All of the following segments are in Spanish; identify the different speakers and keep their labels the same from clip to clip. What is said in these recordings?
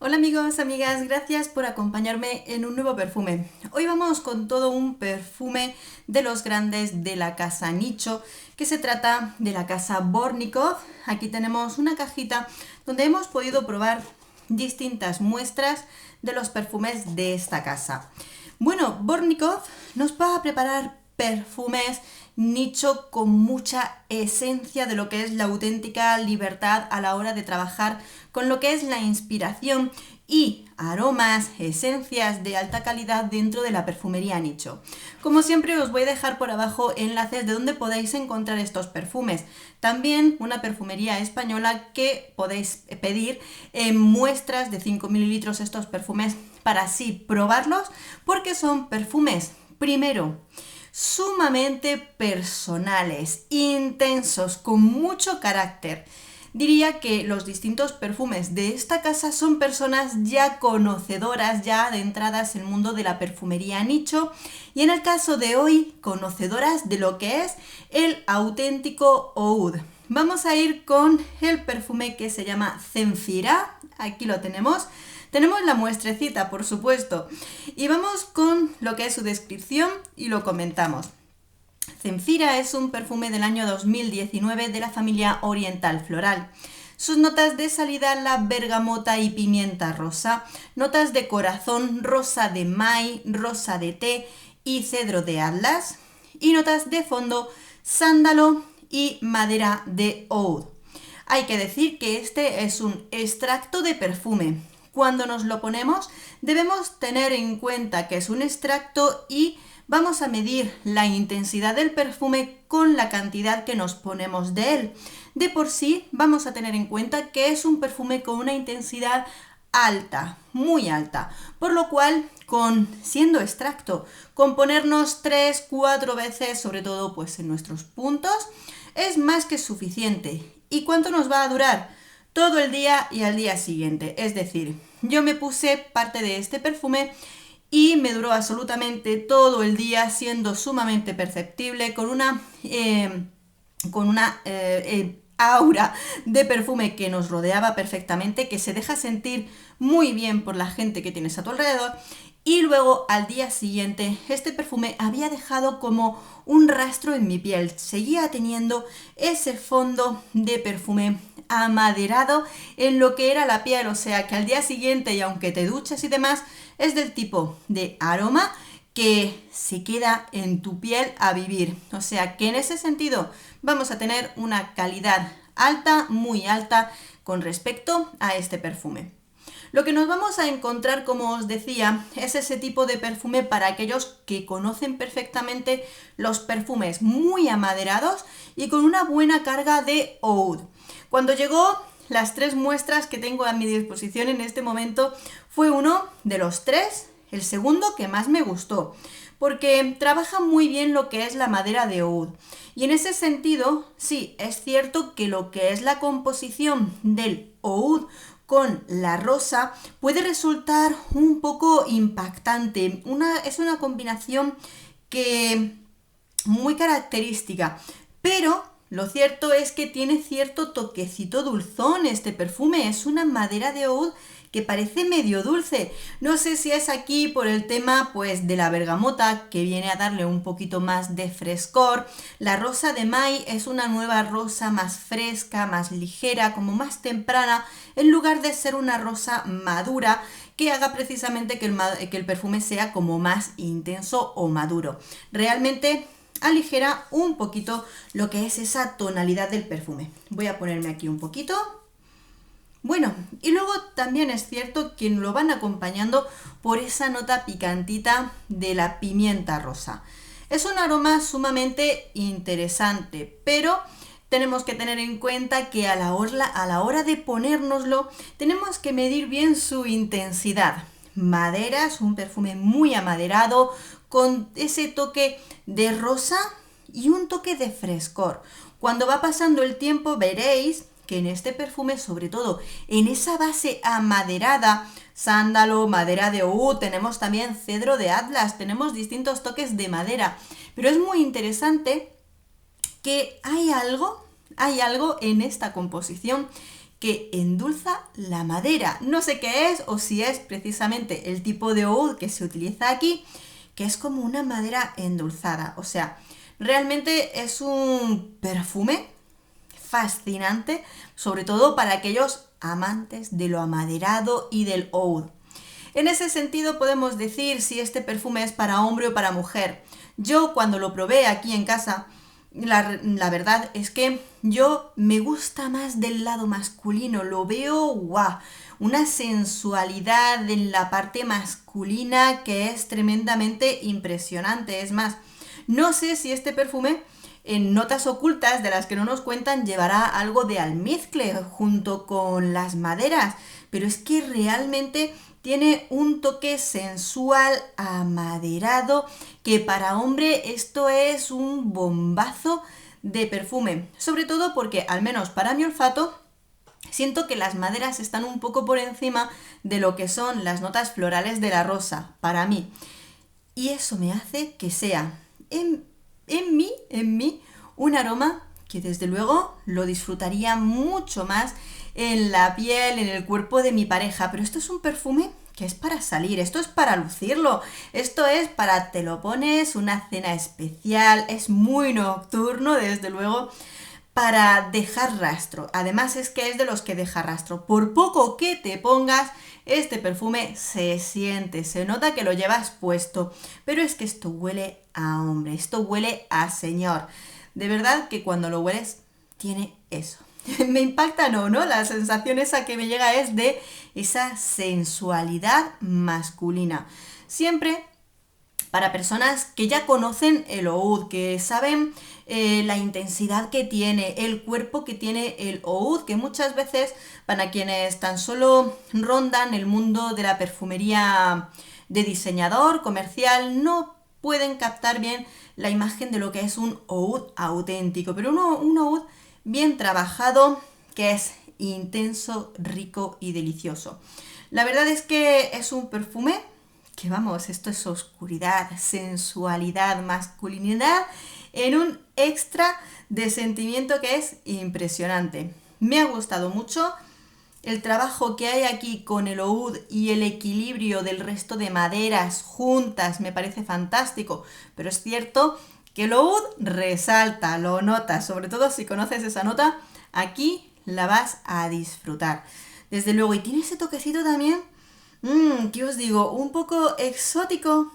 Speaker 1: Hola amigos, amigas, gracias por acompañarme en un nuevo perfume. Hoy vamos con todo un perfume de los grandes de la casa Nicho, que se trata de la casa Bornikov. Aquí tenemos una cajita donde hemos podido probar distintas muestras de los perfumes de esta casa. Bueno, Bornikov nos va a preparar perfumes Nicho con mucha esencia de lo que es la auténtica libertad a la hora de trabajar con lo que es la inspiración y aromas, esencias de alta calidad dentro de la perfumería Nicho. Como siempre os voy a dejar por abajo enlaces de donde podéis encontrar estos perfumes. También una perfumería española que podéis pedir en muestras de 5 mililitros estos perfumes para así probarlos, porque son perfumes, primero, sumamente personales, intensos, con mucho carácter. Diría que los distintos perfumes de esta casa son personas ya conocedoras, ya adentradas en el mundo de la perfumería Nicho, y en el caso de hoy, conocedoras de lo que es el auténtico oud. Vamos a ir con el perfume que se llama Zenfira, aquí lo tenemos. Tenemos la muestrecita, por supuesto, y vamos con lo que es su descripción y lo comentamos. Zenfira es un perfume del año 2019 de la familia Oriental Floral. Sus notas de salida, la bergamota y pimienta rosa, notas de corazón, rosa de maíz, rosa de té y cedro de atlas, y notas de fondo, sándalo y madera de oud. Hay que decir que este es un extracto de perfume. Cuando nos lo ponemos, debemos tener en cuenta que es un extracto y vamos a medir la intensidad del perfume con la cantidad que nos ponemos de él. De por sí, vamos a tener en cuenta que es un perfume con una intensidad alta, muy alta, por lo cual, siendo extracto, con ponernos 3-4 veces, sobre todo pues en nuestros puntos, es más que suficiente. ¿Y cuánto nos va a durar? Todo el día y al día siguiente. Es decir, yo me puse parte de este perfume y me duró absolutamente todo el día, siendo sumamente perceptible, con una aura de perfume que nos rodeaba perfectamente, que se deja sentir muy bien por la gente que tienes a tu alrededor. Y luego al día siguiente este perfume había dejado como un rastro en mi piel, seguía teniendo ese fondo de perfume amaderado en lo que era la piel, o sea que al día siguiente, y aunque te duches y demás, es del tipo de aroma que se queda en tu piel a vivir. O sea que en ese sentido vamos a tener una calidad alta, muy alta con respecto a este perfume. Lo que nos vamos a encontrar, como os decía, es ese tipo de perfume para aquellos que conocen perfectamente los perfumes muy amaderados y con una buena carga de oud. Cuando llegó, las 3 muestras que tengo a mi disposición en este momento fue uno de los 3, el segundo que más me gustó, porque trabaja muy bien lo que es la madera de oud. Y en ese sentido, sí, es cierto que lo que es la composición del oud con la rosa puede resultar un poco impactante. Es una combinación que muy característica, pero lo cierto es que tiene cierto toquecito dulzón este perfume. Es una madera de oud que parece medio dulce. No sé si es aquí por el tema pues de la bergamota, que viene a darle un poquito más de frescor. La rosa de maíz es una nueva rosa más fresca, más ligera, como más temprana, en lugar de ser una rosa madura que haga precisamente que el perfume sea como más intenso o maduro. Realmente aligera un poquito lo que es esa tonalidad del perfume. Voy a ponerme aquí un poquito. Bueno, y luego también es cierto que lo van acompañando por esa nota picantita de la pimienta rosa. Es un aroma sumamente interesante, pero tenemos que tener en cuenta que a la hora de ponérnoslo tenemos que medir bien su intensidad. Madera es un perfume muy amaderado, con ese toque de rosa y un toque de frescor. Cuando va pasando el tiempo veréis que en este perfume, sobre todo en esa base amaderada, sándalo, madera de oud, tenemos también cedro de atlas, tenemos distintos toques de madera, pero es muy interesante que hay algo en esta composición que endulza la madera. No sé qué es o si es precisamente el tipo de oud que se utiliza aquí, que es como una madera endulzada. O sea, realmente es un perfume fascinante, sobre todo para aquellos amantes de lo amaderado y del oud. En ese sentido podemos decir si este perfume es para hombre o para mujer. Yo cuando lo probé aquí en casa, la verdad es que yo me gusta más del lado masculino, lo veo guau, una sensualidad en la parte masculina que es tremendamente impresionante. Es más, no sé si este perfume en notas ocultas de las que no nos cuentan llevará algo de almizcle junto con las maderas, pero es que realmente tiene un toque sensual, amaderado, que para hombre esto es un bombazo de perfume. Sobre todo porque, al menos para mi olfato, siento que las maderas están un poco por encima de lo que son las notas florales de la rosa, para mí. Y eso me hace que sea en mí, un aroma que desde luego lo disfrutaría mucho más en la piel, en el cuerpo de mi pareja. Pero esto es un perfume que es para salir, esto es para lucirlo, esto es para te lo pones, una cena especial, es muy nocturno, desde luego, para dejar rastro. Además es que es de los que deja rastro. Por poco que te pongas, este perfume se siente, se nota que lo llevas puesto. Pero es que esto huele a hombre, esto huele a señor. De verdad que cuando lo hueles, tiene eso. Me impacta, no, la sensación esa que me llega es de esa sensualidad masculina. Siempre para personas que ya conocen el oud, que saben la intensidad que tiene, el cuerpo que tiene el oud, que muchas veces para quienes tan solo rondan el mundo de la perfumería de diseñador comercial no pueden captar bien la imagen de lo que es un oud auténtico, pero un oud bien trabajado que es intenso, rico y delicioso. La verdad es que es un perfume que vamos, esto es oscuridad, sensualidad, masculinidad en un extra de sentimiento que es impresionante. Me ha gustado mucho el trabajo que hay aquí con el oud y el equilibrio del resto de maderas juntas, me parece fantástico, pero es cierto que el oud resalta, lo notas, sobre todo si conoces esa nota, aquí la vas a disfrutar. Desde luego, y tiene ese toquecito también, ¿qué os digo? Un poco exótico.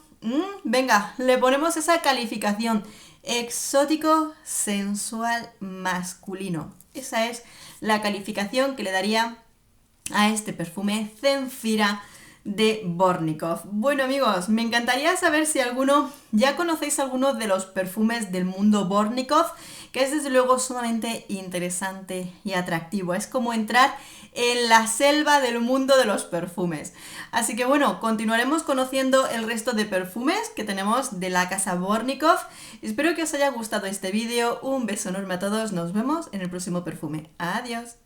Speaker 1: Venga, le ponemos esa calificación. Exótico, sensual, masculino. Esa es la calificación que le daría a este perfume Zenfira de Bornikov. Bueno amigos, me encantaría saber si ya conocéis alguno de los perfumes del mundo Bornikov, que es desde luego sumamente interesante y atractivo. Es como entrar en la selva del mundo de los perfumes. Así que bueno, continuaremos conociendo el resto de perfumes que tenemos de la casa Bornikov. Espero que os haya gustado este vídeo. Un beso enorme a todos. Nos vemos en el próximo perfume. Adiós.